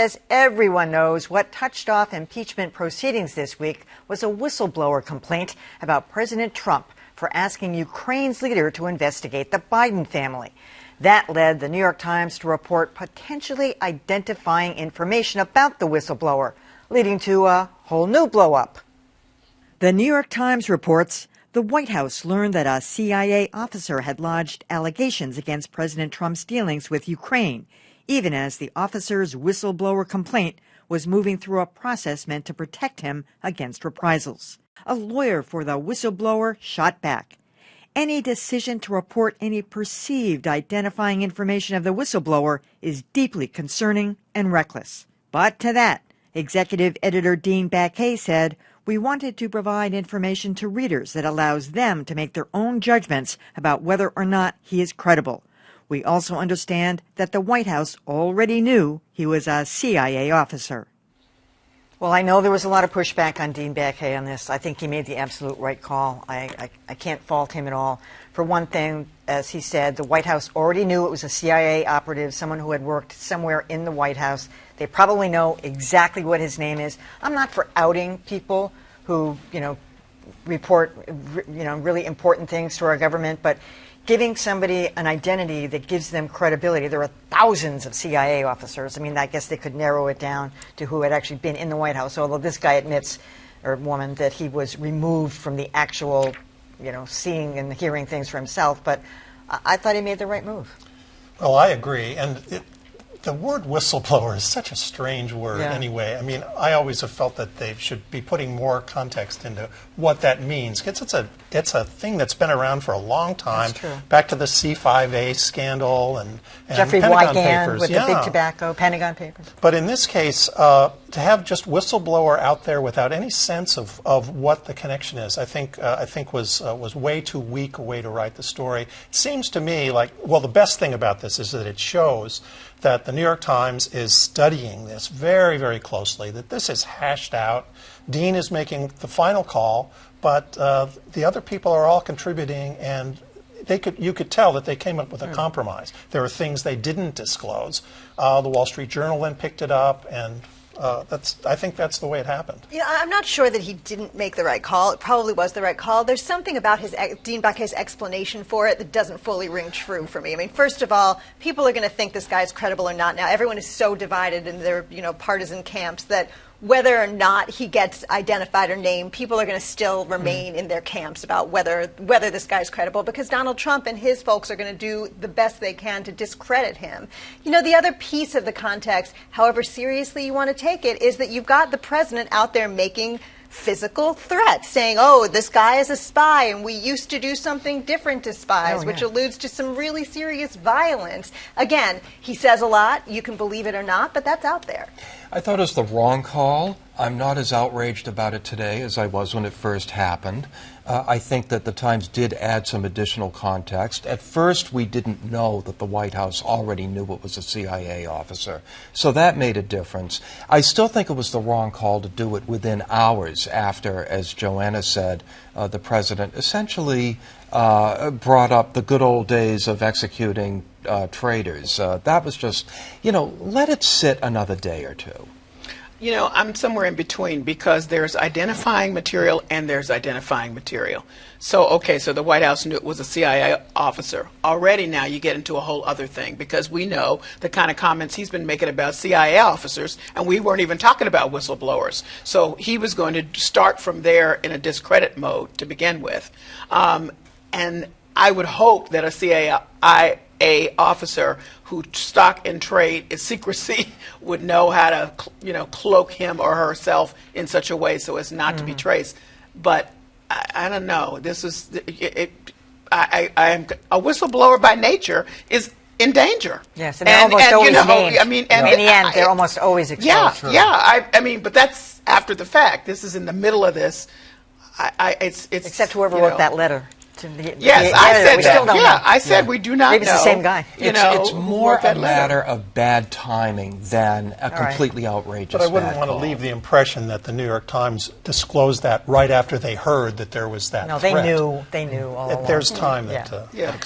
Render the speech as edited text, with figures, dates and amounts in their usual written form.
As everyone knows, what touched off impeachment proceedings this week was a whistleblower complaint about President Trump for asking Ukraine's leader to investigate the Biden family. That led the New York Times to report potentially identifying information about the whistleblower, leading to a whole new blow-up. The New York Times reports the White House learned that a CIA officer had lodged allegations against President Trump's dealings with Ukraine, even as the officer's whistleblower complaint was moving through a process meant to protect him against reprisals. A lawyer for the whistleblower shot back. Any decision to report any perceived identifying information of the whistleblower is deeply concerning and reckless. But to that, executive editor Dean Baquet said, "We wanted to provide information to readers that allows them to make their own judgments about whether or not he is credible. We also understand that the White House already knew he was a CIA officer." Well, I know there was a lot of pushback on Dean Baquet on this. I think he made the absolute right call. I can't fault him at all. For one thing, as he said, the White House already knew it was a CIA operative, someone who had worked somewhere in the White House. They probably know exactly what his name is. I'm not for outing people who, report, really important things to our government, but giving somebody an identity that gives them credibility. There are thousands of CIA officers. I mean, I guess they could narrow it down to who had actually been in the White House, although this guy admits, or woman, that he was removed from the actual, seeing and hearing things for himself. But I thought he made the right move. Well, I agree. And the word whistleblower is such a strange word anyway. I mean, I always have felt that they should be putting more context into what that means. It's a thing that's been around for a long time. That's true. Back to the C5A scandal and Jeffrey Pentagon Wigand papers. with the big tobacco, Pentagon Papers. But in this case, to have just whistleblower out there without any sense of what the connection is, I think was way too weak a way to write the story. It seems to me like, well, the best thing about this is that it shows that the New York Times is studying this very, very closely, that this is hashed out. Dean is making the final call, but the other people are all contributing, and you could tell that they came up with a compromise. There are things they didn't disclose. The Wall Street Journal then picked it up, and I think that's the way it happened. I'm not sure that he didn't make the right call. It probably was the right call. There's something about Dean Baquet's explanation for it that doesn't fully ring true for me. I mean, first of all, people are going to think this guy's credible or not now. Everyone is so divided in their partisan camps that whether or not he gets identified or named, people are going to still remain in their camps about whether this guy's credible, because Donald Trump and his folks are going to do the best they can to discredit him. The other piece of the context, however seriously you want to take it, is that you've got the president out there making physical threats, saying, oh, this guy is a spy, and we used to do something different to spies, which alludes to some really serious violence. Again, he says a lot. You can believe it or not, but that's out there. I thought it was the wrong call. I'm not as outraged about it today as I was when it first happened. I think that the Times did add some additional context. At first, we didn't know that the White House already knew it was a CIA officer. So that made a difference. I still think it was the wrong call to do it within hours after, as Joanna said, the president essentially brought up the good old days of executing traitors. That was just, let it sit another day or two. I'm somewhere in between, because there's identifying material and there's identifying material. So the White House knew it was a CIA officer. Already now you get into a whole other thing, because we know the kind of comments he's been making about CIA officers, and we weren't even talking about whistleblowers. So he was going to start from there in a discredit mode to begin with. And I would hope that a CIA officer who stock and trade is secrecy would know how to, cloak him or herself in such a way so as not to be traced. But I don't know. This is I am a whistleblower by nature is in danger. Yes, and they're almost always named. I mean, in the end, they're almost always exposed. I mean, but that's after the fact. This is in the middle of this. It's except whoever wrote that letter. Yes, I said that. I said we do not know. Maybe it's the same guy. It's more a matter of bad timing than a completely outrageous But I wouldn't bad want to call. leave the impression that the New York Times disclosed that right after they heard that there was that No, threat. they knew all along. There's time that explains.